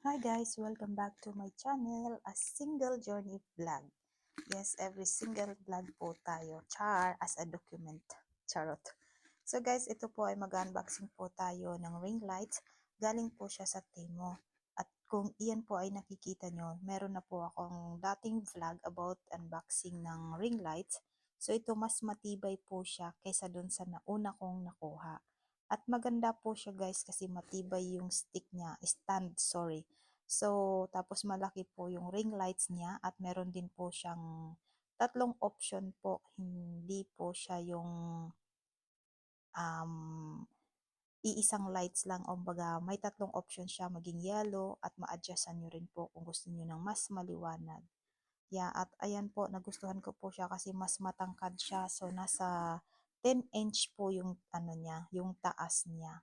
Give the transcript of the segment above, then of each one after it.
Hi guys, welcome back to my channel, a single journey vlog. Yes, every single vlog po tayo, char, as a document, charot. So guys, ito po ay mag-unboxing po tayo ng ring lights. Galing po siya sa Temo. At kung iyan po ay nakikita nyo, meron na po akong dating vlog about unboxing ng ring lights. So ito mas matibay po siya kaysa dun sa nauna kong nakuha. At maganda po siya guys kasi matibay yung stick niya, stand, sorry. So, tapos malaki po yung ring lights niya at meron din po siyang tatlong option po. Hindi po siya yung iisang lights lang. O baga, may tatlong option siya maging yellow at ma-adjustan nyo rin po kung gusto nyo ng mas maliwanag. Yeah, at ayan po, nagustuhan ko po siya kasi mas matangkad siya. So, nasa 10 inch po yung ano niya, yung taas niya.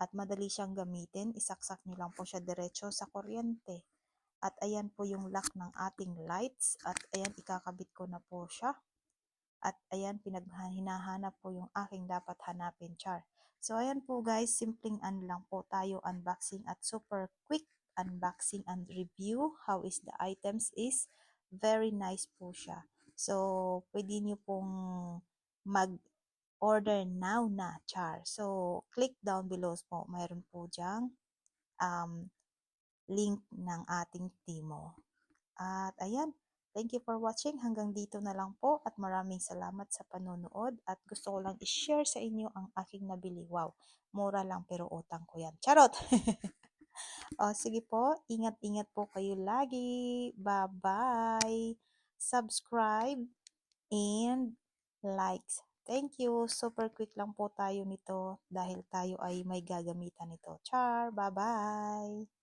At madali siyang gamitin. Isaksak nyo lang po siya diretso sa kuryente. At ayan po yung lock ng ating lights. At ayan, ikakabit ko na po siya. At ayan, hinahanap po yung aking dapat hanapin, char. So ayan po guys, simpleng lang po tayo unboxing at super quick unboxing and review. How is the items is. Very nice po siya. So, pwede nyo pong mag-order now na, char. So, click down below po. Mayroon po dyang link ng ating Timo. At ayan, thank you for watching. Hanggang dito na lang po at maraming salamat sa panonood at gusto ko lang i-share sa inyo ang aking nabili. Wow, mura lang pero utang ko yan. Charot! O sige po, ingat-ingat po kayo lagi. Bye-bye! Subscribe and likes. Thank you. Super quick lang po tayo nito dahil tayo ay may gagamitan nito. Char! Bye-bye!